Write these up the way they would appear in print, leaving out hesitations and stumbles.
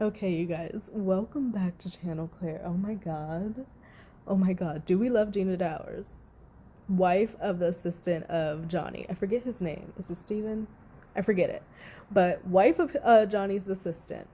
Okay, you guys, welcome back to Channel Claire. Oh my god. Oh my god. Do we love Gina Deuters? Wife of the assistant of Johnny. I forget his name. Is it Steven? I forget it. But wife of Johnny's assistant.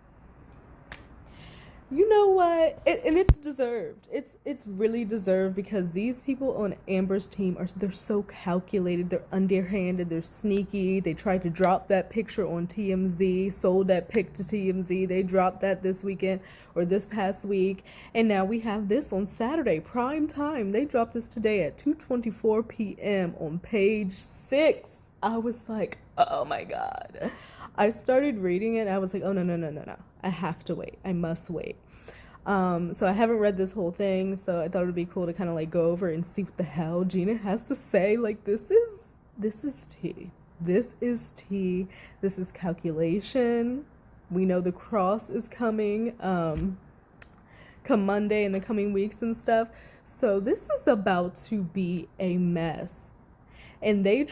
You know what? And it's deserved. It's really deserved because these people on Amber's team they're so calculated. They're underhanded. They're sneaky. They tried to drop that picture on TMZ. Sold that pic to TMZ. They dropped that this weekend or this past week, and now we have this on Saturday prime time. They dropped this today at 2:24 p.m. on page 6. I was like, oh my god. I started reading it. I was like, oh no, no, no, no, no. I have to wait. I must wait. So I haven't read this whole thing, so I thought it would be cool to kind of like go over and see what the hell Gina has to say. Like this is tea. This is tea. This is calculation. We know the cross is coming come Monday in the coming weeks and stuff. So this is about to be a mess. And they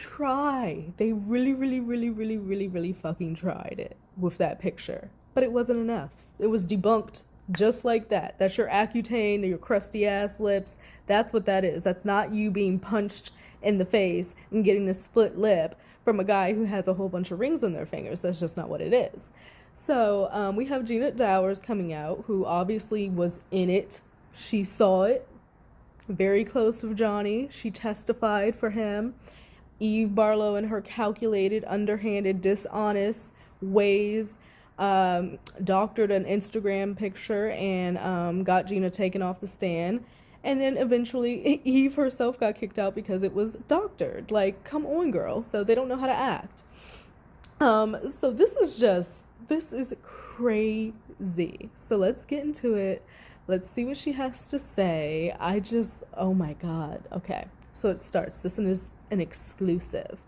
really, really, really, really, really, really fucking tried it with that picture. But it wasn't enough. It was debunked just like that. That's your Accutane, your crusty ass lips. That's what that is. That's not you being punched in the face and getting a split lip from a guy who has a whole bunch of rings on their fingers. That's just not what it is. So we have Gina Deuters coming out, who obviously was in it. She saw it. Very close with Johnny. She testified for him. Eve Barlow and her calculated, underhanded, dishonest ways doctored an Instagram picture and got Gina taken off the stand. And then eventually Eve herself got kicked out because it was doctored. Like, come on, girl. So they don't know how to act. So this is crazy. So let's get into it. Let's see what she has to say. Oh my god. Okay, so it starts. This is an exclusive.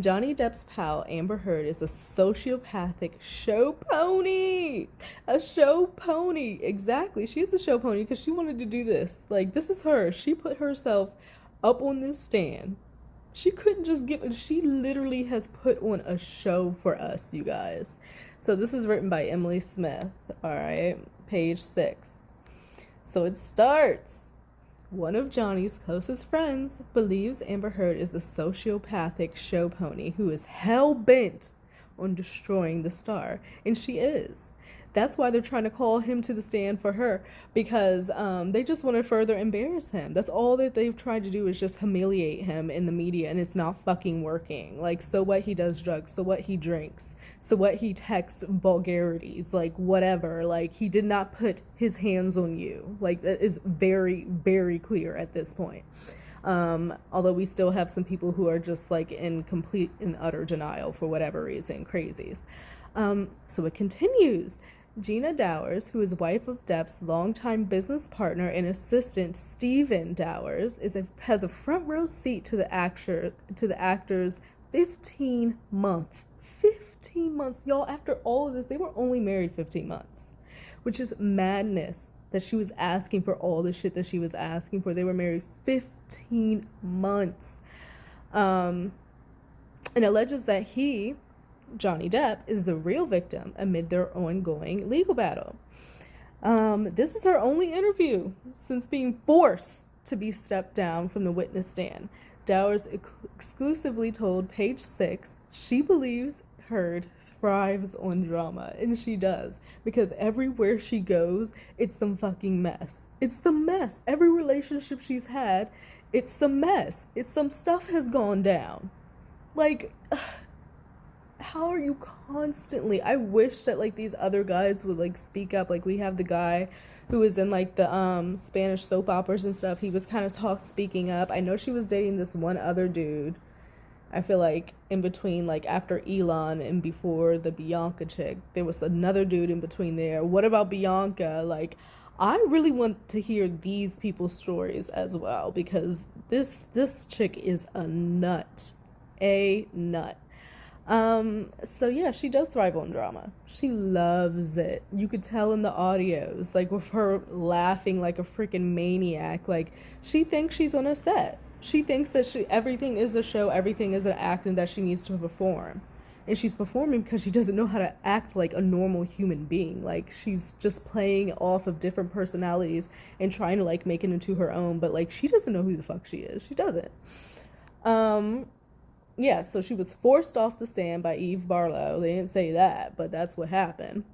Johnny Depp's pal, Amber Heard, is a sociopathic show pony. A show pony. Exactly. She's a show pony because she wanted to do this. Like, this is her. She put herself up on this stand. She couldn't just she literally has put on a show for us, you guys. So this is written by Emily Smith. All right, page 6. So it starts. One of Johnny's closest friends believes Amber Heard is a sociopathic show pony who is hell-bent on destroying the star. And she is. That's why they're trying to call him to the stand for her, because they just want to further embarrass him. That's all that they've tried to do, is just humiliate him in the media, and it's not fucking working. Like, so what, he does drugs, so what, he drinks, so what, he texts vulgarities, like, whatever. Like, he did not put his hands on you. Like, that is very, very clear at this point. Although we still have some people who are just like in complete and utter denial for whatever reason, crazies. So it continues. Gina Deuters, who is wife of Depp's longtime business partner and assistant Stephen Deuters, has a front row seat to the actor's 15 months, y'all. After all of this, they were only married 15 months, which is madness that she was asking for all the shit that she was asking for. They were married 15 months, and alleges that he, Johnny Depp, is the real victim amid their ongoing legal battle. This is her only interview since being forced to be stepped down from the witness stand. Deuters exclusively told Page 6 she believes Heard thrives on drama, and she does, because everywhere she goes, it's some fucking mess. It's the mess. Every relationship she's had, it's some mess. It's some stuff has gone down. Like, how are you constantly, I wish that like these other guys would like speak up. Like, we have the guy who was in like the Spanish soap operas and stuff. He was kind of speaking up. I know she was dating this one other dude. I feel like in between, like after Elon and before the Bianca chick, there was another dude in between there. What about Bianca? Like, I really want to hear these people's stories as well, because this chick is a nut. A nut. So yeah, she does thrive on drama. She loves it. You could tell in the audios, like with her laughing like a freaking maniac. Like, she thinks she's on a set. She thinks that everything is a show, everything is an act, and that she needs to perform. And she's performing because she doesn't know how to act like a normal human being. Like, she's just playing off of different personalities and trying to like make it into her own, but like she doesn't know who the fuck she is. She doesn't. Yeah, so she was forced off the stand by Eve Barlow. They didn't say that, but that's what happened.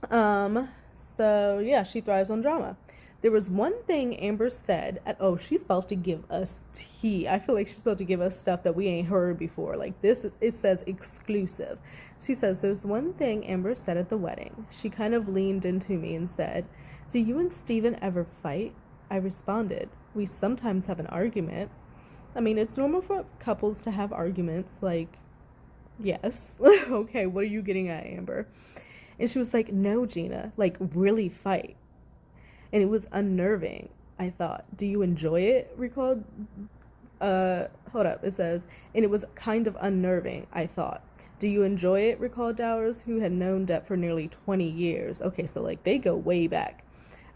So yeah, she thrives on drama. There was one thing Amber said. Oh, she's about to give us tea. I feel like she's about to give us stuff that we ain't heard before. Like, it says exclusive. She says, there's one thing Amber said at the wedding. She kind of leaned into me and said, do you and Steven ever fight? I responded, we sometimes have an argument. I mean, it's normal for couples to have arguments. Like, yes. Okay, what are you getting at, Amber? And she was like, no, Gina, like, really fight. And it was unnerving, I thought. Do you enjoy it? Recalled. Hold up. It says, and it was kind of unnerving, I thought. Do you enjoy it? Recalled Deuters, who had known Depp for nearly 20 years. Okay, so like they go way back.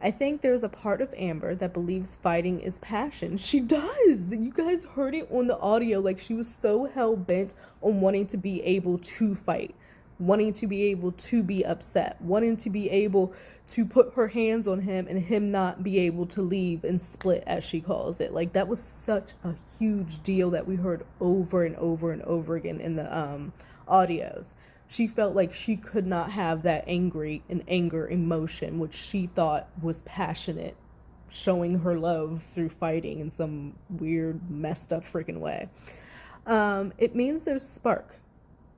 I think there's a part of Amber that believes fighting is passion. She does. You guys heard it on the audio. Like, she was so hell-bent on wanting to be able to fight, wanting to be able to be upset, wanting to be able to put her hands on him and him not be able to leave and split, as she calls it. Like, that was such a huge deal that we heard over and over and over again in the audios. She felt like she could not have that anger emotion, which she thought was passionate, showing her love through fighting in some weird, messed up freaking way. It means there's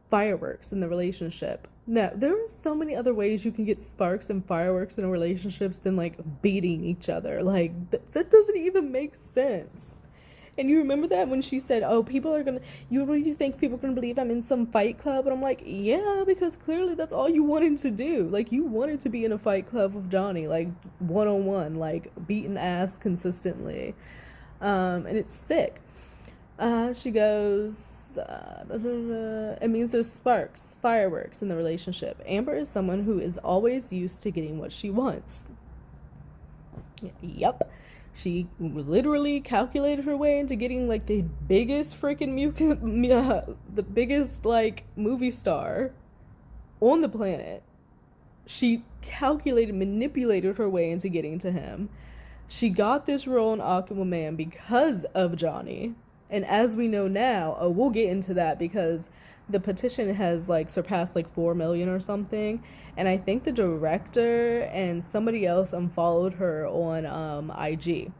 fireworks in the relationship. No, there are so many other ways you can get sparks and fireworks in relationships than like beating each other. Like, that doesn't even make sense. And you remember that when she said, oh, people are gonna, you really think people are gonna believe I'm in some fight club? And I'm like, yeah, because clearly that's all you wanted to do. Like, you wanted to be in a fight club with Johnny, like, one-on-one, like, beating ass consistently. And it's sick. She goes, it means there's fireworks in the relationship. Amber is someone who is always used to getting what she wants. Yep. She literally calculated her way into getting like the biggest freaking the biggest like movie star on the planet. She manipulated her way into getting to him. She got this role in Aquaman because of Johnny. And as we know now, we'll get into that because the petition has like surpassed like 4 million or something. And I think the director and somebody else unfollowed her on IG.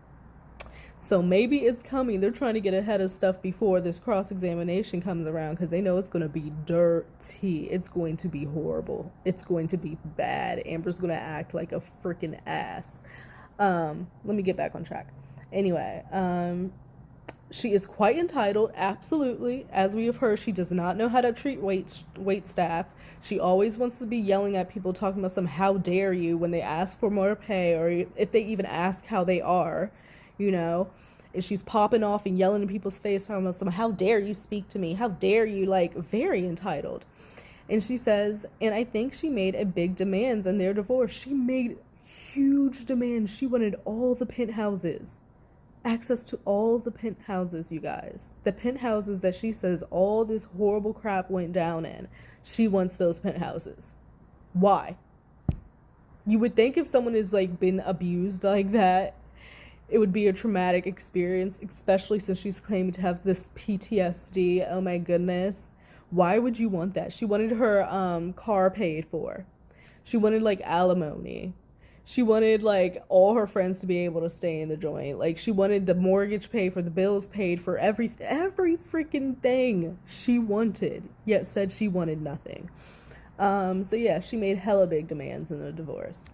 So maybe it's coming. They're trying to get ahead of stuff before this cross-examination comes around because they know it's going to be dirty. It's going to be horrible. It's going to be bad. Amber's going to act like a freaking ass. Let me get back on track. Anyway, she is quite entitled, absolutely. As we have heard, she does not know how to treat wait staff. She always wants to be yelling at people, talking about some how dare you when they ask for more pay, or if they even ask how they are, you know. And she's popping off and yelling in people's face, talking about some how dare you speak to me, how dare you, like, very entitled. And she says, and I think she made a big demands in their divorce. She made huge demands. She wanted all the penthouses. Access to all the penthouses, you guys. The penthouses that she says all this horrible crap went down in. She wants those penthouses. Why? You would think if someone has like been abused like that, it would be a traumatic experience, especially since she's claiming to have this PTSD. Oh my goodness. Why would you want that? She wanted her car paid for. She wanted like alimony. She wanted, like, all her friends to be able to stay in the joint. Like, she wanted the mortgage paid for, the bills paid for, every freaking thing she wanted, yet said she wanted nothing. So, yeah, she made hella big demands in the divorce.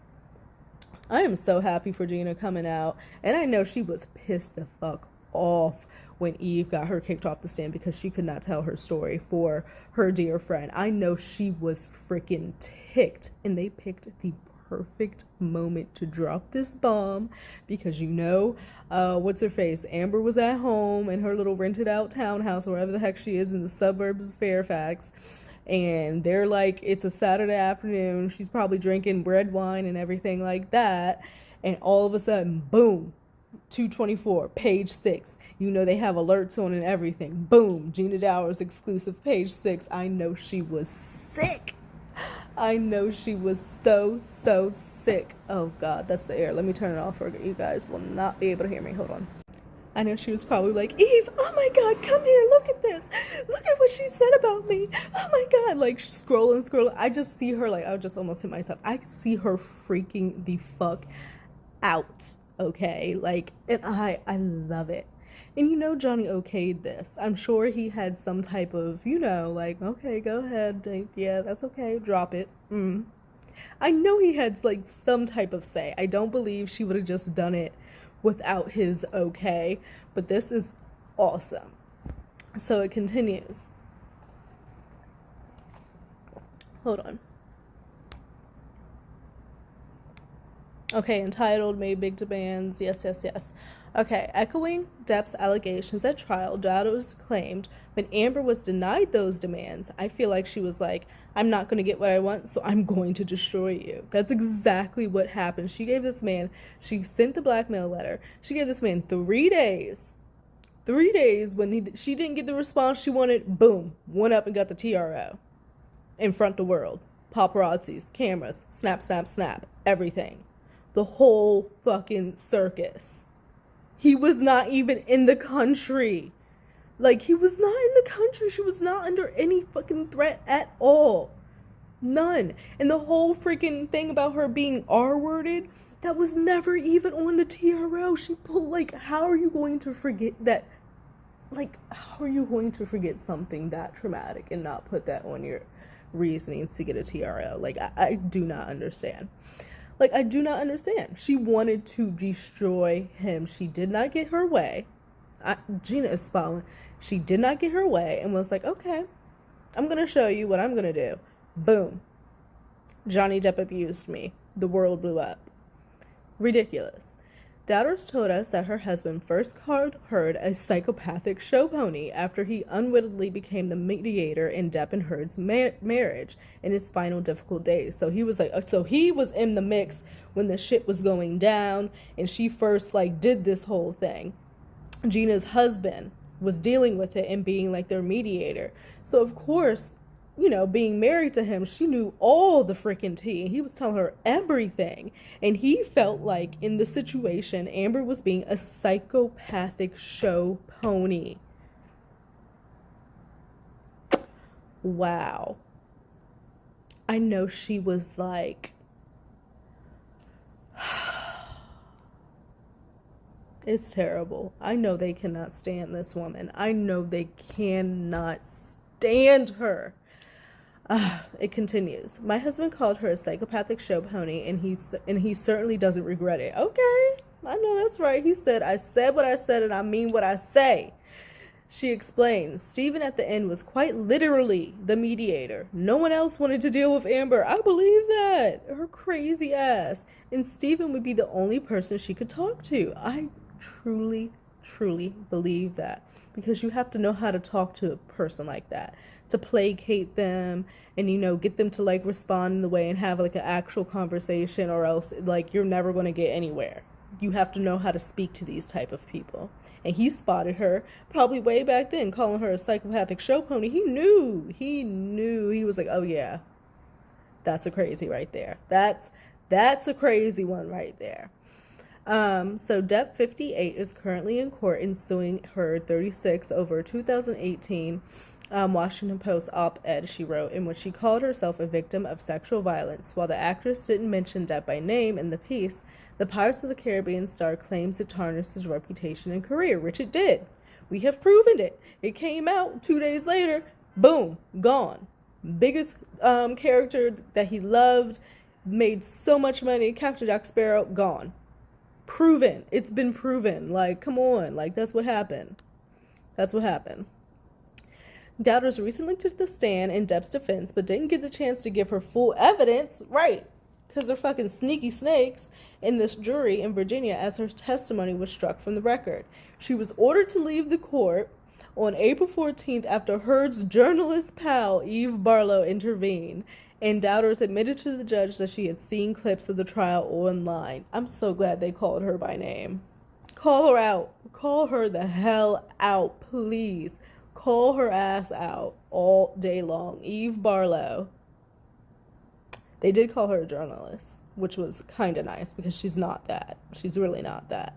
I am so happy for Gina coming out. And I know she was pissed the fuck off when Eve got her kicked off the stand because she could not tell her story for her dear friend. I know she was freaking ticked. And they picked the perfect moment to drop this bomb because you know what's her face, Amber was at home in her little rented out townhouse or wherever the heck she is in the suburbs of Fairfax, and they're like, it's a Saturday afternoon, she's probably drinking red wine and everything like that, and all of a sudden, boom, 224, page 6. You know they have alerts on and everything. Boom, Gina Deuters exclusive, page 6. I know she was sick. I know she was so sick. Oh God, that's the air. Let me turn it off, or you guys will not be able to hear me. Hold on. I know she was probably like, Eve, oh my God, come here, look at this. Look at what she said about me. Oh my God, like scrolling. I just see her, like, I just almost hit myself. I see her freaking the fuck out, okay? Like, and I love it. And you know Johnny okayed this. I'm sure he had some type of, like, okay, go ahead. Like, yeah, that's okay, drop it. I know he had, like, some type of say. I don't believe she would have just done it without his okay, but this is awesome. So it continues. Hold on. Okay, entitled, made big demands. Yes. Okay, echoing Depp's allegations at trial, Deuters claimed when Amber was denied those demands, I feel like she was like, I'm not going to get what I want, so I'm going to destroy you. That's exactly what happened. She sent the blackmail letter. She gave this man 3 days. 3 days when she didn't get the response she wanted, boom, went up and got the TRO in front of the world. Paparazzis, cameras, snap, everything. The whole fucking circus. He was not even in the country. Like, he was not in the country. She was not under any fucking threat at all. None. And the whole freaking thing about her being R-worded, that was never even on the TRO. She pulled, like, how are you going to forget that? Like, how are you going to forget something that traumatic and not put that on your reasonings to get a TRO? Like, I do not understand. Like, I do not understand. She wanted to destroy him. She did not get her way. Gina is spelling. She did not get her way and was like, okay, I'm going to show you what I'm going to do. Boom. Johnny Depp abused me. The world blew up. Ridiculous. Deuters told us that her husband first called her a psychopathic show pony after he unwittingly became the mediator in Depp and Heard's marriage in his final difficult days. So he was like, so he was in the mix when the shit was going down, and she first like did this whole thing. Gina's husband was dealing with it and being like their mediator. So of course, being married to him, she knew all the freaking tea. He was telling her everything. And he felt like in the situation, Amber was being a psychopathic show pony. Wow. I know she was like, it's terrible. I know they cannot stand this woman. I know they cannot stand her. It continues. My husband called her a psychopathic show pony, and he certainly doesn't regret it. Okay, I know that's right. He said, I said what I said, and I mean what I say. She explains, Stephen at the end was quite literally the mediator. No one else wanted to deal with Amber. I believe that. Her crazy ass. And Stephen would be the only person she could talk to. I truly believe that. Because you have to know how to talk to a person like that. To placate them and, get them to, like, respond in the way and have, like, an actual conversation, or else, like, you're never going to get anywhere. You have to know how to speak to these type of people. And he spotted her probably way back then, calling her a psychopathic show pony. He knew. He was like, oh, yeah, that's a crazy right there. That's a crazy one right there. So Depp 58 is currently in court and suing her 36 over 2018 Washington Post op-ed she wrote, in which she called herself a victim of sexual violence. While the actress didn't mention Depp by name in the piece, the Pirates of the Caribbean star claims it tarnished his reputation and career, which it did. We have proven it. It came out 2 days later, boom, gone. Biggest character that he loved, made so much money, Captain Jack Sparrow, gone. Proven. It's been proven. Like, come on. Like, that's what happened. Deuters recently took the stand in Depp's defense, but didn't get the chance to give her full evidence, right? Because they're fucking sneaky snakes in this jury in Virginia, as her testimony was struck from the record. She was ordered to leave the court on April 14th after Heard's journalist pal, Eve Barlow, intervened, and Deuters admitted to the judge that she had seen clips of the trial online. I'm so glad they called her by name. Call her out. Call her the hell out, please. Call her ass out all day long. Eve Barlow. They did call her a journalist, which was kind of nice because she's not that. She's really not that.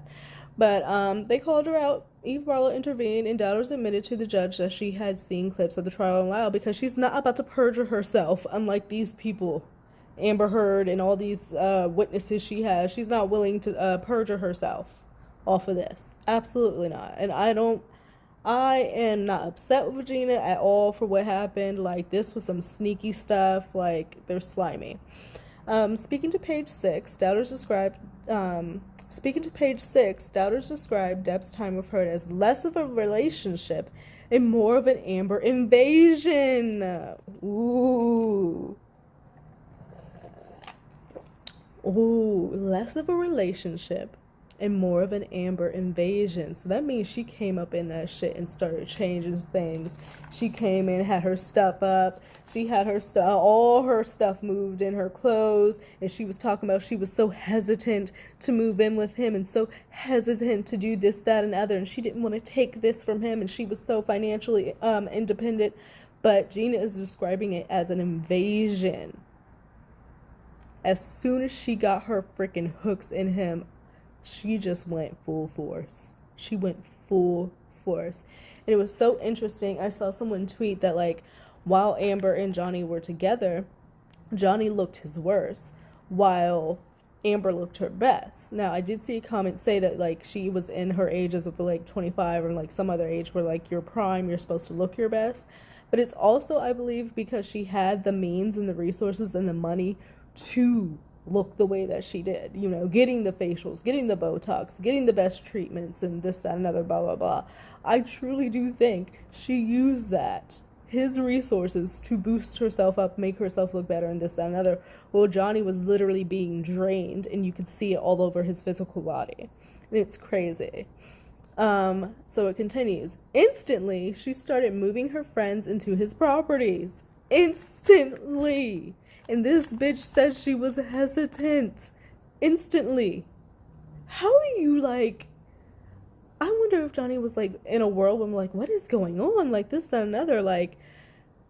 But they called her out. Eve Barlow intervened, and Deuters admitted to the judge that she had seen clips of the trial aloud because she's not about to perjure herself, unlike these people, Amber Heard and all these witnesses she has. She's not willing to perjure herself off of this. Absolutely not. And I am not upset with Gina at all for what happened. Like, this was some sneaky stuff. Like, they're slimy. Speaking to page 6, Deuters described Depp's time with Heard as less of a relationship and more of an Amber invasion. Ooh, less of a relationship and more of an Amber invasion. So that means she came up in that shit and started changing things. She came in, had her stuff up. She had her all her stuff moved in, her clothes, and she was talking about she was so hesitant to move in with him and so hesitant to do this, that, and other, and she didn't want to take this from him, and she was so financially independent. But Gina is describing it as an invasion. As soon as she got her freaking hooks in him, she just went full force. She went full force. And it was so interesting. I saw someone tweet that, like, while Amber and Johnny were together, Johnny looked his worst, while Amber looked her best. Now, I did see a comment say that, like, she was in her ages of, like, 25 or, like, some other age where, like, you're prime, you're supposed to look your best. But it's also, I believe, because she had the means and the resources and the money to look the way that she did, you know, getting the facials, getting the Botox, getting the best treatments, and this, that, and other, blah, blah, blah. I truly do think she used that, his resources, to boost herself up, make herself look better, and this, that, and other. Well, Johnny was literally being drained, and you could see it all over his physical body. And it's crazy. So it continues. Instantly, she started moving her friends into his properties. Instantly. And this bitch said she was hesitant. Instantly. How do you, like... I wonder if Johnny was, like, in a world where I'm like, what is going on? Like, this, that, and another. Like,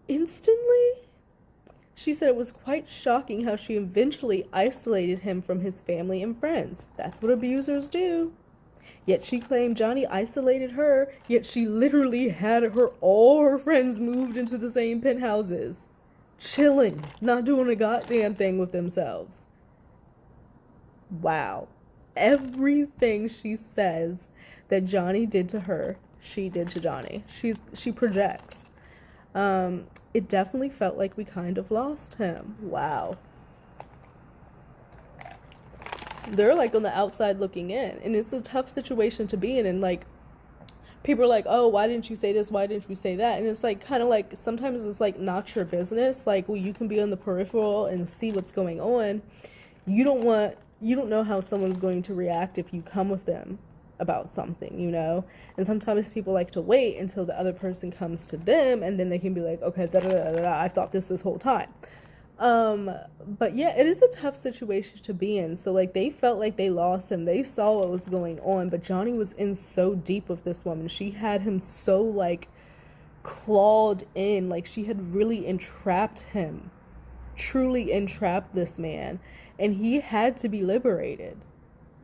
instantly? She said it was quite shocking how she eventually isolated him from his family and friends. That's what abusers do. Yet she claimed Johnny isolated her, yet she literally had all her friends moved into the same penthouses. Chilling, not doing a goddamn thing with themselves. Wow. Everything she says that Johnny did to her, she did to Johnny. She projects. It definitely felt like we kind of lost him. Wow. They're like on the outside looking in, and it's a tough situation to be in, and like people are like, oh, why didn't you say this? Why didn't you say that? And it's like, kind of like, sometimes it's like not your business. Like, well, you can be on the peripheral and see what's going on. You don't know how someone's going to react if you come with them about something, you know? And sometimes people like to wait until the other person comes to them, and then they can be like, okay, I thought this whole time. But yeah, it is a tough situation to be in. So like, they felt like they lost him. They saw what was going on, but Johnny was in so deep with this woman. She had him so like clawed in, like she had really entrapped him, truly entrapped this man, and he had to be liberated.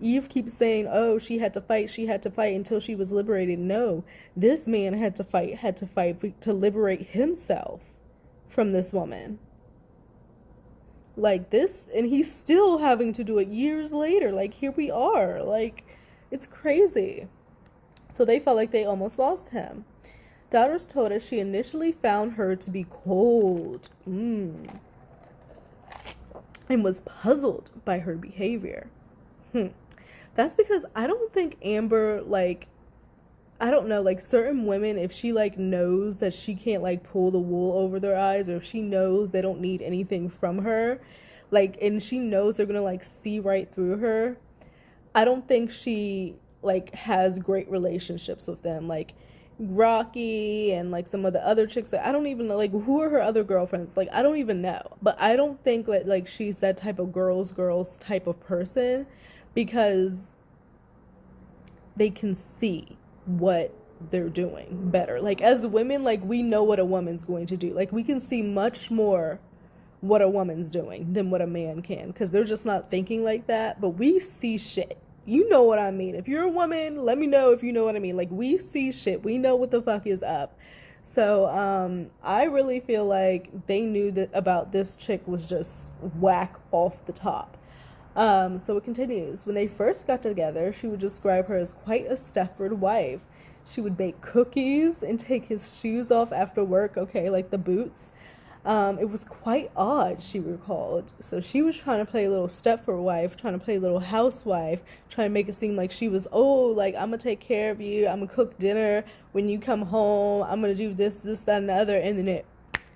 Eve keeps saying, oh, she had to fight until she was liberated. No, this man had to fight to liberate himself from this woman. Like this, and he's still having to do it years later. Like, here we are. Like, it's crazy. So they felt like they almost lost him. Deuters told us she initially found her to be cold. And was puzzled by her behavior. That's because I don't think Amber, like, I don't know, like, certain women, if she, like, knows that she can't, like, pull the wool over their eyes, or if she knows they don't need anything from her, like, and she knows they're gonna, like, see right through her, I don't think she, like, has great relationships with them. Like, Rocky and, like, some of the other chicks, that I don't even know, like, who are her other girlfriends? Like, I don't even know. But I don't think that, like, she's that type of girls type of person, because they can see what they're doing better. Like, as women, like, we know what a woman's going to do. Like, we can see much more what a woman's doing than what a man can, because they're just not thinking like that. But we see shit. You know what I mean. If you're a woman, let me know if you know what I mean. Like, we see shit. We know what the fuck is up. So I really feel like they knew that about this chick was just whack off the top. So it continues. When they first got together, she would describe her as quite a Stepford wife. She would bake cookies and take his shoes off after work, okay, like the boots. It was quite odd, she recalled. So she was trying to play a little Stepford wife, trying to play a little housewife, trying to make it seem like she was, oh, like, I'm going to take care of you. I'm going to cook dinner when you come home. I'm going to do this, that, and the other. And then it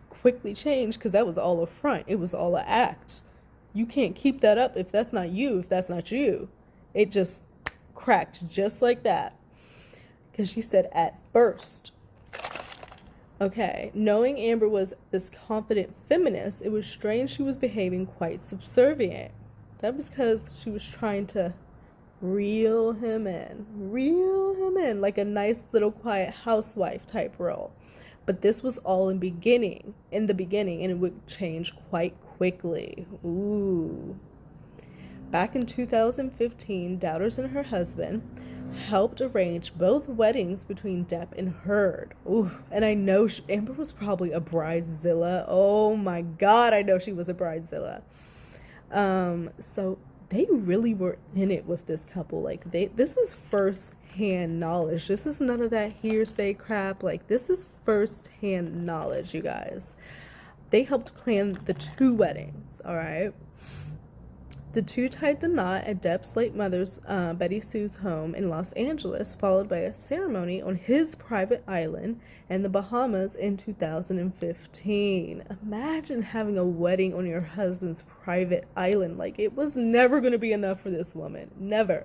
quickly changed, because that was all a front. It was all an act. You can't keep that up if that's not you, if that's not you. It just cracked just like that. Because she said, at first. Okay, knowing Amber was this confident feminist, it was strange she was behaving quite subservient. That was because she was trying to reel him in, like a nice little quiet housewife type role. But this was all in the beginning, and it would change quite quickly. Ooh. Back in 2015, Deuters and her husband helped arrange both weddings between Depp and Heard. Ooh, and I know Amber was probably a bridezilla. Oh my God, I know she was a bridezilla. So they really were in it with this couple. Like, this is first-hand knowledge. This is none of that hearsay crap. Like, this is first-hand knowledge, you guys. They helped plan the 2 weddings, all right? The 2 tied the knot at Depp's late mother's, Betty Sue's home in Los Angeles, followed by a ceremony on his private island in the Bahamas in 2015. Imagine having a wedding on your husband's private island. Like, it was never going to be enough for this woman. Never.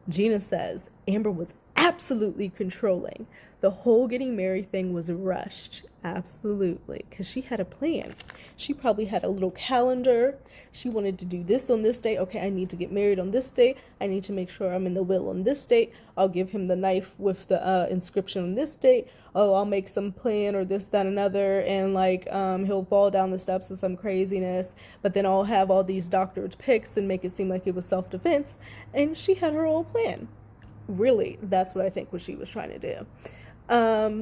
Gina says Amber was absolutely controlling. The whole getting married thing was rushed. Absolutely. Because she had a plan. She probably had a little calendar. She wanted to do this on this day. Okay, I need to get married on this day. I need to make sure I'm in the will on this date. I'll give him the knife with the inscription on this date. Oh, I'll make some plan or this, that, another. And like, he'll fall down the steps of some craziness. But then I'll have all these doctored pics and make it seem like it was self-defense. And she had her own plan. Really, that's what I think what she was trying to do.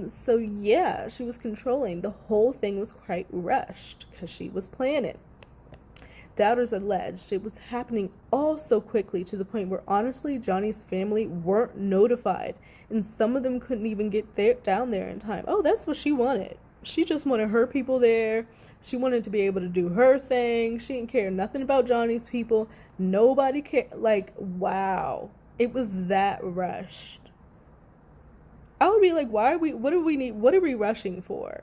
So yeah, she was controlling. The whole thing was quite rushed because she was planning. Deuters alleged it was happening all so quickly to the point where honestly Johnny's family weren't notified, and some of them couldn't even get down there in time. Oh, that's what she wanted. She just wanted her people there. She wanted to be able to do her thing. She didn't care nothing about Johnny's people. Nobody cared. Like, wow. It was that rushed. I would be like, what do we need? What are we rushing for?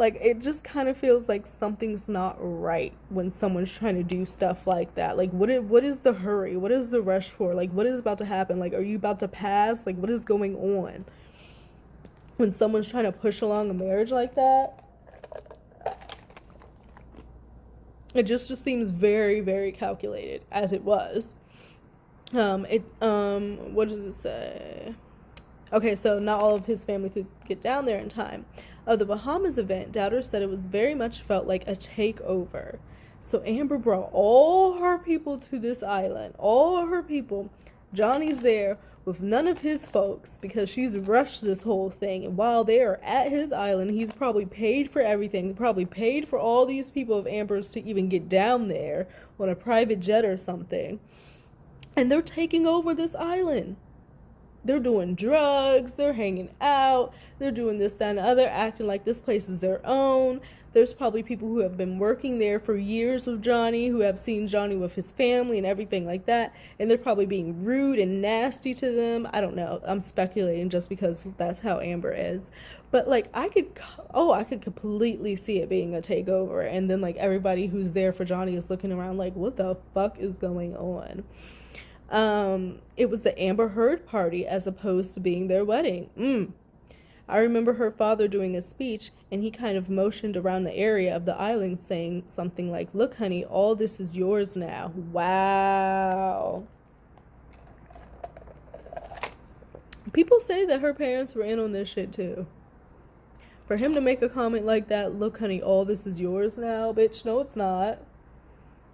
Like, it just kind of feels like something's not right when someone's trying to do stuff like that. Like, what is the hurry? What is the rush for? Like, what is about to happen? Like, are you about to pass? Like, what is going on? When someone's trying to push along a marriage like that, it just seems very, very calculated, as it was. What does it say? Okay, so not all of his family could get down there in time. Of the Bahamas event, Deuters said it was very much felt like a takeover. So Amber brought all her people to this island. All her people. Johnny's there with none of his folks because she's rushed this whole thing. And while they are at his island, he's probably paid for everything. Probably paid for all these people of Amber's to even get down there on a private jet or something. And they're taking over this island. They're doing drugs, they're hanging out, they're doing this, that, and the other, acting like this place is their own. There's probably people who have been working there for years with Johnny, who have seen Johnny with his family and everything like that, and they're probably being rude and nasty to them. I don't know. I'm speculating just because that's how Amber is. But, like, I could completely see it being a takeover, and then, like, everybody who's there for Johnny is looking around like, what the fuck is going on? It was the Amber Heard party as opposed to being their wedding. I remember her father doing a speech, and he kind of motioned around the area of the island saying something like, look, honey, all this is yours now. Wow. People say that her parents were in on this shit too. For him to make a comment like that, look, honey, all this is yours now, bitch. No, it's not.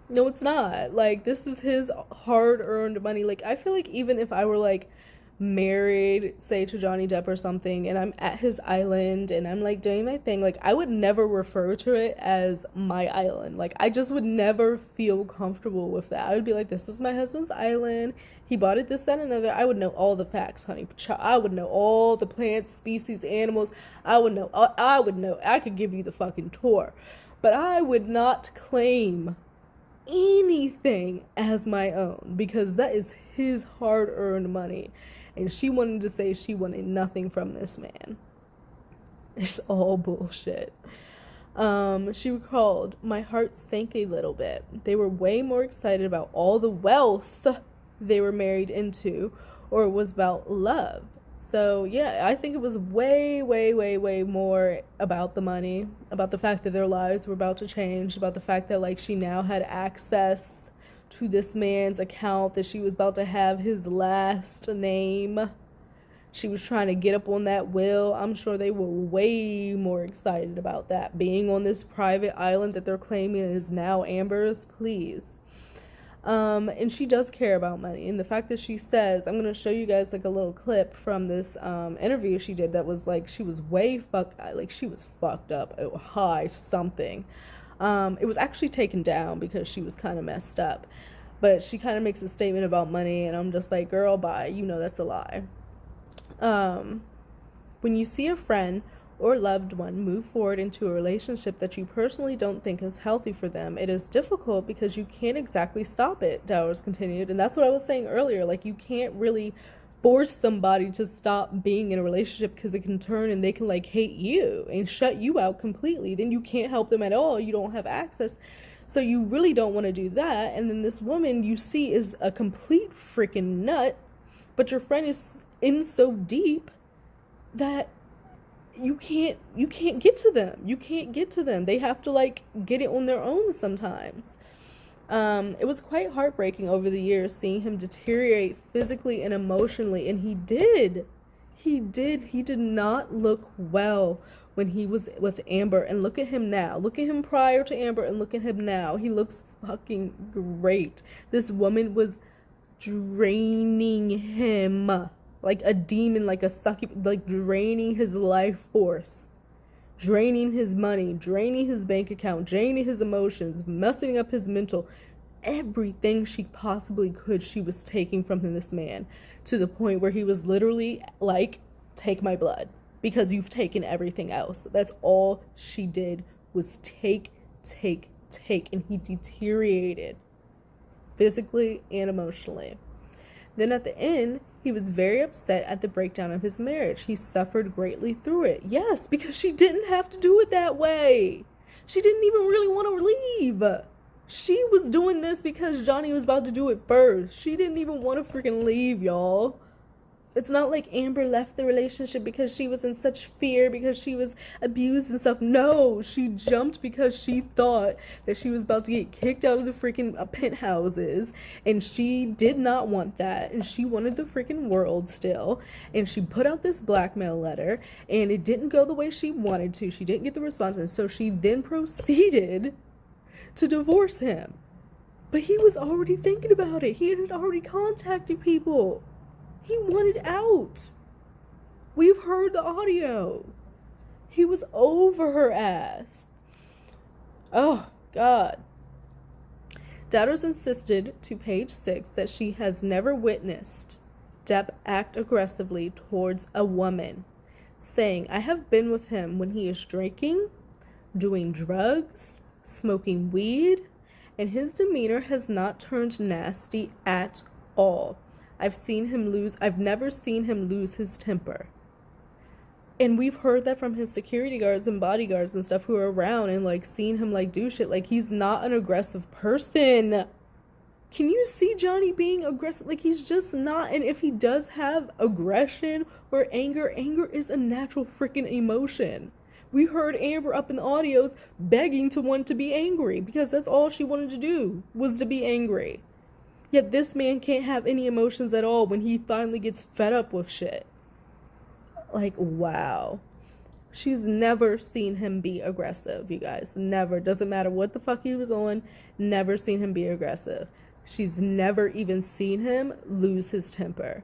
No, it's not. Like, this is his hard-earned money. Like, I feel like even if I were, like, married, say, to Johnny Depp or something, and I'm at his island, and I'm, like, doing my thing, like, I would never refer to it as my island. Like, I just would never feel comfortable with that. I would be like, this is my husband's island. He bought it, this, that, and another. I would know all the facts, honey. I would know all the plants, species, animals. I would know. I could give you the fucking tour. But I would not claim anything as my own, because that is his hard-earned money, and she wanted to say she wanted nothing from this man. It's all bullshit. She recalled, my heart sank a little bit. They were way more excited about all the wealth they were married into, or it was about love. So yeah, I think it was way, way, way, way more about the money, about the fact that their lives were about to change, about the fact that, like, she now had access to this man's account, that she was about to have his last name. She was trying to get up on that will. I'm sure they were way more excited about that. Being on this private island that they're claiming is now Amber's, please. And she does care about money, and the fact that she says, I'm gonna show you guys like a little clip from this interview she did that was like, she was she was fucked up, high something. It was actually taken down because she was kind of messed up, but she kind of makes a statement about money, and I'm just like, girl, bye, you know that's a lie. When you see a friend or loved one move forward into a relationship that you personally don't think is healthy for them, it is difficult because you can't exactly stop it, Deuters continued. And that's what I was saying earlier. Like, you can't really force somebody to stop being in a relationship, because it can turn and they can, like, hate you and shut you out completely. Then you can't help them at all. You don't have access. So you really don't want to do that. And then this woman you see is a complete freaking nut, but your friend is in so deep that you can't get to them. You can't get to them. They have to, like, get it on their own sometimes. It was quite heartbreaking over the years seeing him deteriorate physically and emotionally, and he did not look well when he was with Amber. And look at him now. Look at him prior to Amber and look at him now. He looks fucking great. This woman was draining him like a demon, like a succubus, like draining his life force, draining his money, draining his bank account, draining his emotions, messing up his mental. Everything she possibly could, she was taking from this man, to the point where he was literally like, take my blood, because you've taken everything else. That's all she did, was take, and he deteriorated physically and emotionally. Then at the end, he was very upset at the breakdown of his marriage. He suffered greatly through it. Yes, because she didn't have to do it that way. She didn't even really want to leave. She was doing this because Johnny was about to do it first. She didn't even want to freaking leave, y'all. It's not like Amber left the relationship because she was in such fear, because she was abused and stuff. No, she jumped because she thought that she was about to get kicked out of the freaking penthouses, and she did not want that, and she wanted the freaking world still, and she put out this blackmail letter, and it didn't go the way she wanted to. She didn't get the response, and so she then proceeded to divorce him. But he was already thinking about it. He had already contacted people. He wanted out. We've heard the audio. He was over her ass. Oh, God. Deuters insisted to page 6 that she has never witnessed Depp act aggressively towards a woman, saying, I have been with him when he is drinking, doing drugs, smoking weed, and his demeanor has not turned nasty at all. I've never seen him lose his temper. And we've heard that from his security guards and bodyguards and stuff who are around, and like seen him like do shit. Like, he's not an aggressive person. Can you see Johnny being aggressive? Like, he's just not. And if he does have aggression or anger, anger is a natural freaking emotion. We heard Amber up in the audios begging to want to be angry, because that's all she wanted to do, was to be angry. Yet this man can't have any emotions at all when he finally gets fed up with shit. Like, wow. She's never seen him be aggressive, you guys. Never. Doesn't matter what the fuck he was on, never seen him be aggressive. She's never even seen him lose his temper.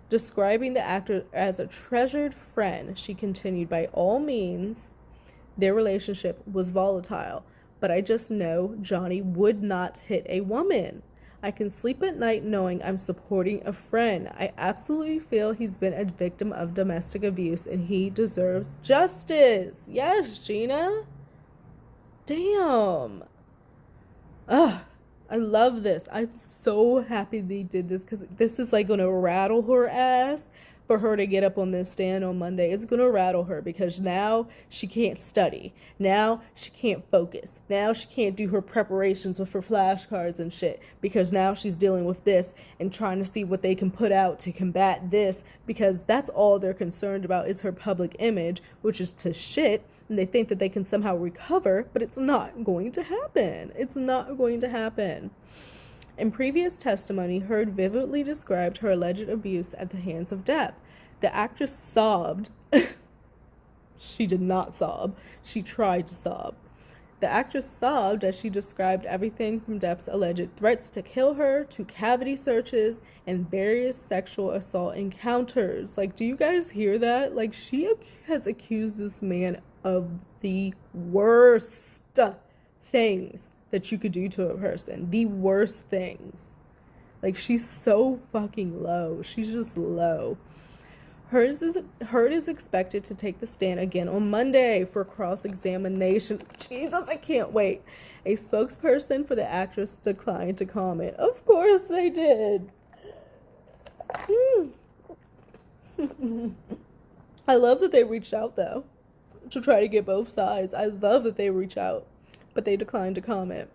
Describing the actor as a treasured friend, she continued, by all means, their relationship was volatile, but I just know Johnny would not hit a woman. I can sleep at night knowing I'm supporting a friend. I absolutely feel he's been a victim of domestic abuse and he deserves justice. Yes, Gina. Damn. Ugh. I love this. I'm so happy they did this because this is like gonna rattle her ass for her to get up on this stand on Monday. It's gonna rattle her because now she can't study. Now she can't focus. Now she can't do her preparations with her flashcards and shit because now she's dealing with this and trying to see what they can put out to combat this because that's all they're concerned about is her public image, which is to shit. And they think that they can somehow recover, but it's not going to happen. It's not going to happen. In previous testimony, Heard vividly described her alleged abuse at the hands of Depp. The actress sobbed. She did not sob. She tried to sob. The actress sobbed as she described everything from Depp's alleged threats to kill her to cavity searches and various sexual assault encounters. Like, do you guys hear that? Like, she has accused this man of the worst things that you could do to a person. The worst things. Like, she's so fucking low. She's just low. Heard is expected to take the stand again on Monday for cross-examination. Jesus, I can't wait. A spokesperson for the actress declined to comment. Of course they did. I love that they reached out, though, to try to get both sides. I love that they reach out, but they declined to comment.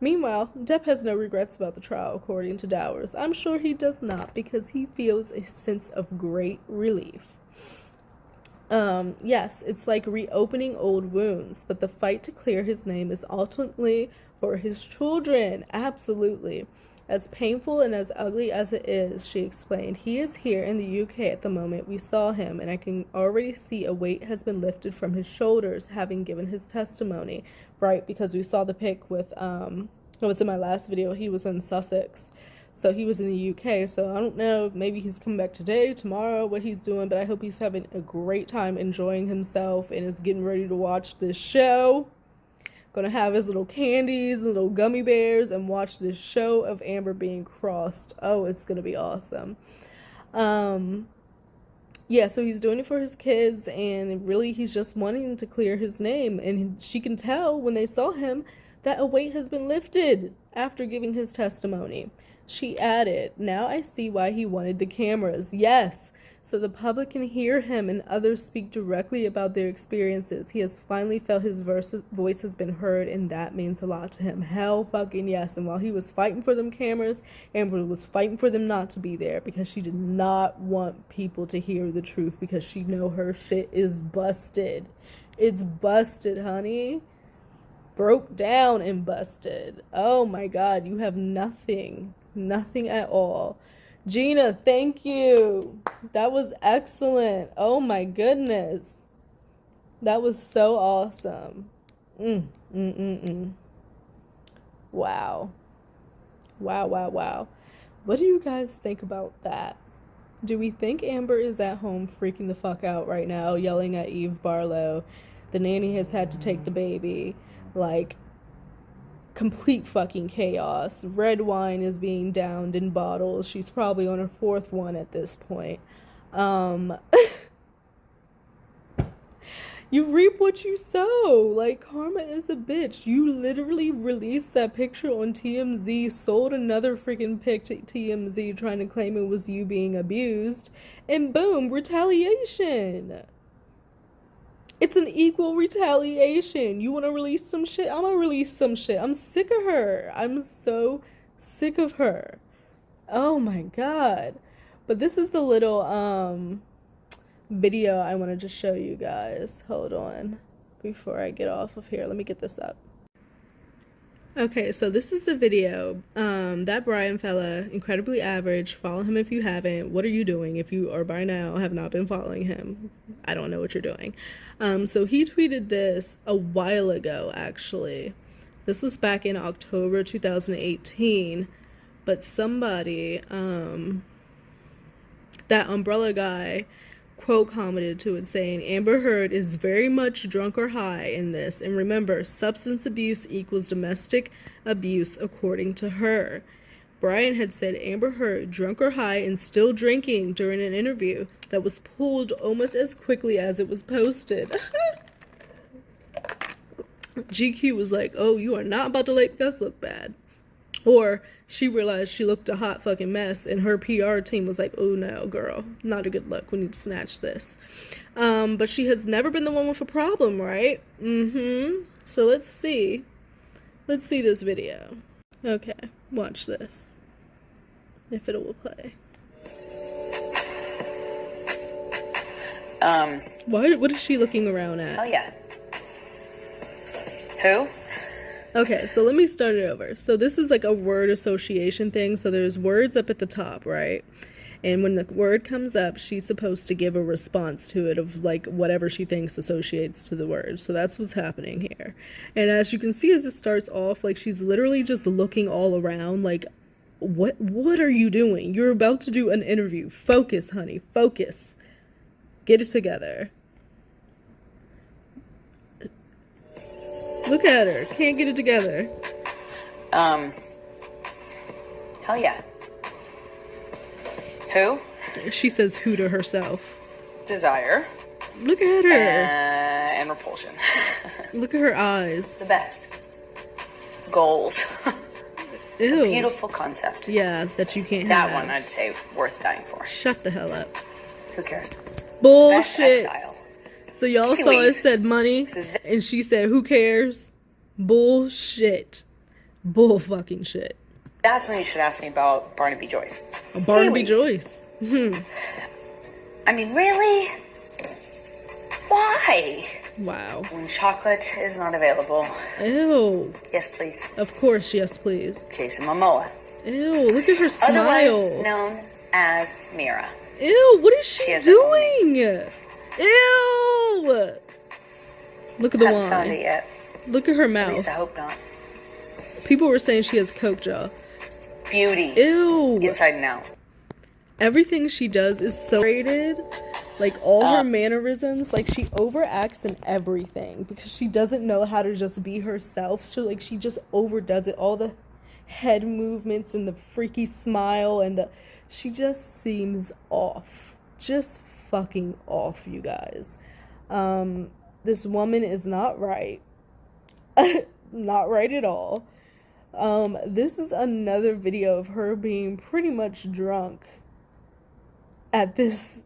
Meanwhile, Depp has no regrets about the trial, according to Deuters. I'm sure he does not, because he feels a sense of great relief. Yes, it's like reopening old wounds, but the fight to clear his name is ultimately for his children. Absolutely. As painful and as ugly as it is, she explained, he is here in the UK at the moment we saw him, and I can already see a weight has been lifted from his shoulders, having given his testimony, right? Because we saw the pic with, it was in my last video, he was in Sussex, so he was in the UK, so I don't know, maybe he's coming back today, tomorrow, what he's doing, but I hope he's having a great time enjoying himself and is getting ready to watch this show. Gonna have his little candies, little gummy bears, and watch this show of Amber being crossed. Oh, it's gonna be awesome. Yeah, so he's doing it for his kids, and really he's just wanting to clear his name. And she can tell when they saw him that a weight has been lifted after giving his testimony. She added, now I see why he wanted the cameras. Yes, so the public can hear him and others speak directly about their experiences. He has finally felt his voice has been heard, and that means a lot to him. Hell fucking yes. And while he was fighting for them cameras, Amber was fighting for them not to be there because she did not want people to hear the truth because she know her shit is busted. It's busted, honey. Broke down and busted. Oh my God, you have nothing. Nothing at all. Gina, thank you. That was excellent. Oh my goodness. That was so awesome. Wow. Wow, wow, wow. What do you guys think about that? Do we think Amber is at home freaking the fuck out right now, yelling at Eve Barlow? The nanny has had to take the baby. Like, complete fucking chaos. Red wine is being downed in bottles. She's probably on her fourth one at this point. You reap what you sow. Like, karma is a bitch. You literally released that picture on TMZ, sold another freaking pic to TMZ trying to claim it was you being abused, and boom, retaliation. It's an equal retaliation. You want to release some shit? I'm going to release some shit. I'm sick of her. I'm so sick of her. Oh my God. But this is the little video I wanted to show you guys. Hold on. Before I get off of here, let me get this up. Okay, so this is the video. That Brian fella, incredibly average. Follow him if you haven't. What are you doing if you are by now have not been following him? I don't know what you're doing. So he tweeted this a while ago, actually. This was back in October 2018. But somebody, that umbrella guy, quote commented to it saying, Amber Heard is very much drunk or high in this, and remember, substance abuse equals domestic abuse according to her. Brian had said Amber Heard drunk or high and still drinking during an interview that was pulled almost as quickly as it was posted. GQ was like, oh, you are not about to make us look bad. Or she realized she looked a hot fucking mess, and her PR team was like, oh no, girl, not a good look. We need to snatch this. But she has never been the one with a problem, right? So let's see. Let's see this video. Okay, watch this. If it will play. What is she looking around at? Oh yeah. Who? Okay, so let me start it over. So this is like a word association thing. So there's words up at the top, right? And when the word comes up, she's supposed to give a response to it of like whatever she thinks associates to the word. So that's what's happening here. And as you can see, as it starts off, like she's literally just looking all around like, what are you doing? You're about to do an interview. Focus, honey, focus. Get it together. Look at her. Can't get it together. Hell yeah. Who? She says who to herself. Desire. Look at her. And repulsion. Look at her eyes. The best. Goals. Ew. A beautiful concept. Yeah, that you can't that have. one I'd say worth dying for. Shut the hell up. Who cares? Bullshit. Best exile. So y'all saw it said money, and she said, who cares? Bullshit. Bull fucking shit. That's when you should ask me about Barnaby Joyce. Barnaby Joyce. I mean, really? Why? Wow. When chocolate is not available. Ew. Yes, please. Of course, yes, please. Jason Momoa. Ew, look at her smile. Otherwise known as Mira. Ew, what is she doing? Ew! Look at the Haven't found it wine. yet. Look at her At mouth. least I hope not. People were saying she has coke jaw. Beauty. Ew. Inside and out. Everything she does is so rated. Like all her mannerisms, like she overacts in everything because she doesn't know how to just be herself. So like she just overdoes it. All the head movements and the freaky smile and she just seems off. Just fucking off, you guys. This woman is not right. Not right at all. This is another video of her being pretty much drunk at this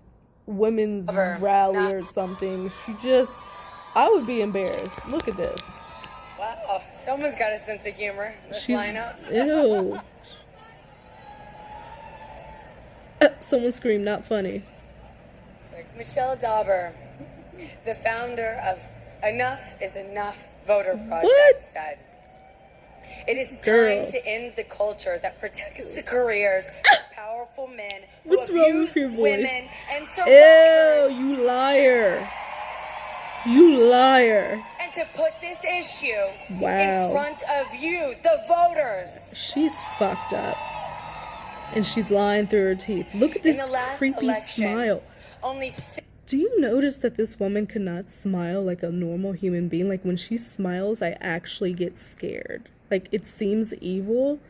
women's rally or something. I would be embarrassed. Look at this. Wow, someone's got a sense of humor in this lineup. Ew. Someone screamed, not funny. Like Michelle Dauber, the founder of Enough is Enough Voter Project, said, "It is time to end the culture that protects the careers of powerful men who What's wrong abuse with your voice? women and survivors." Ew, you liar. You liar. And to put this issue Wow. in front of you, the voters. She's fucked up. And she's lying through her teeth. Look at this In the last creepy election, smile. Only Do you notice that this woman could not smile like a normal human being? Like when she smiles, I actually get scared. Like it seems evil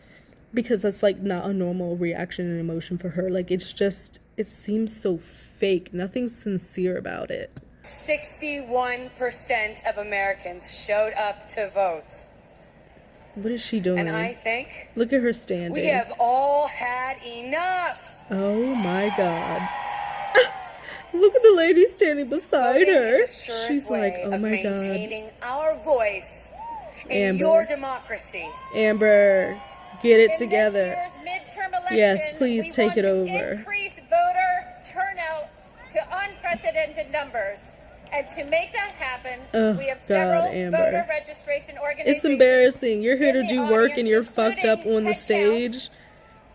because that's like not a normal reaction and emotion for her. Like it seems so fake. Nothing sincere about it. 61% of Americans showed up to vote. What is she doing? And I think look at her standing. we have all had enough. Oh my God. Look at the lady standing beside Voting her. is the surest She's way like, oh of my God. maintaining our voice in Amber. your democracy. Amber, get it In together. this year's midterm election, Yes, please we take want it to over. increase voter turnout to unprecedented numbers. And to make that happen, Oh, we have God, several Amber. voter registration organizations. It's embarrassing. You're here in to the do work audience, and you're fucked up including on the head stage. count.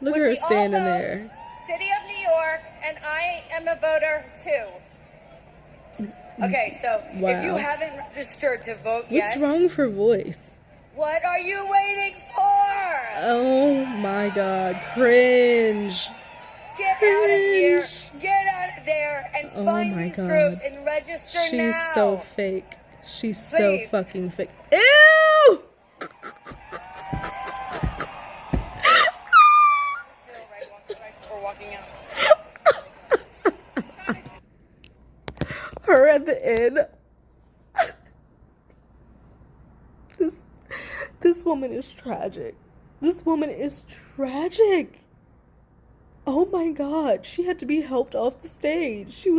Look at Would her we all standing vote? there. City of New York, and I am a voter too. Okay, so if you Wow. haven't registered to vote yet, What's wrong with her voice? what are you waiting for? Oh my God, cringe. Get out of here, Cringe. get out of there, and Oh find my these God. groups and register She's now. so fake. She's so Please. fucking fake. Ew! Right before walking out. Her at the end. This woman is tragic. This woman is tragic. Oh my God. She had to be helped off the stage. She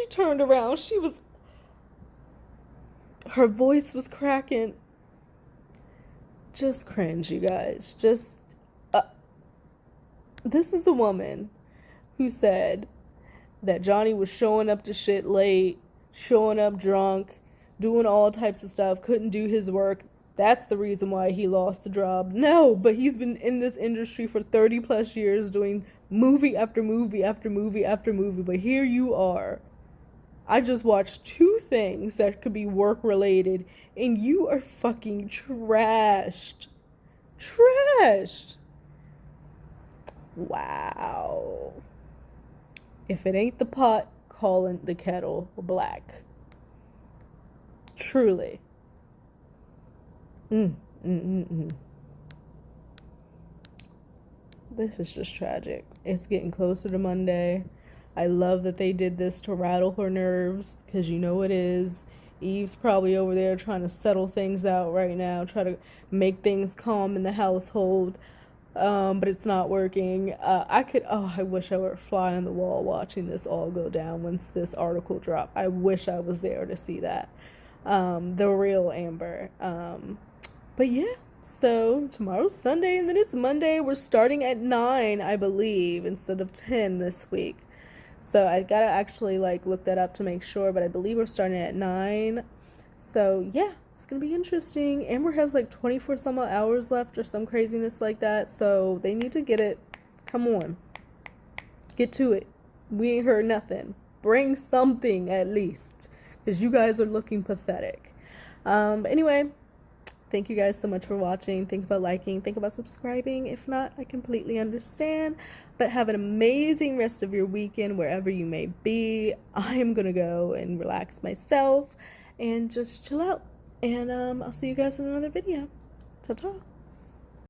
turned around. Her voice was cracking. Just cringe, you guys. This is the woman who said that Johnny was showing up to shit late, showing up drunk, doing all types of stuff, couldn't do his work. That's the reason why he lost the job. No, but he's been in this industry for 30 plus years doing movie after movie after movie after movie. But here you are. I just watched 2 things that could be work related, and you are fucking trashed. Trashed. Wow. If it ain't the pot, calling the kettle black. Truly. This is just tragic. It's getting closer to Monday. I love that they did this to rattle her nerves, because you know it is. Eve's probably over there trying to settle things out right now, try to make things calm in the household. But it's not working. I wish I were a fly on the wall watching this all go down once this article dropped. I wish I was there to see that. The real Amber. But yeah, so tomorrow's Sunday and then it's Monday. We're starting at 9, I believe, instead of 10 this week. So I gotta actually look that up to make sure, but I believe we're starting at 9. So yeah, it's gonna be interesting. Amber has 24 some odd hours left or some craziness like that, so they need to get it. Come on, get to it. We ain't heard nothing. Bring something at least, because you guys are looking pathetic. But anyway, thank you guys so much for watching. Think about liking, think about subscribing. If not, I completely understand. But have an amazing rest of your weekend wherever you may be. I am gonna go and relax myself and just chill out. And I'll see you guys in another video. Ta-ta.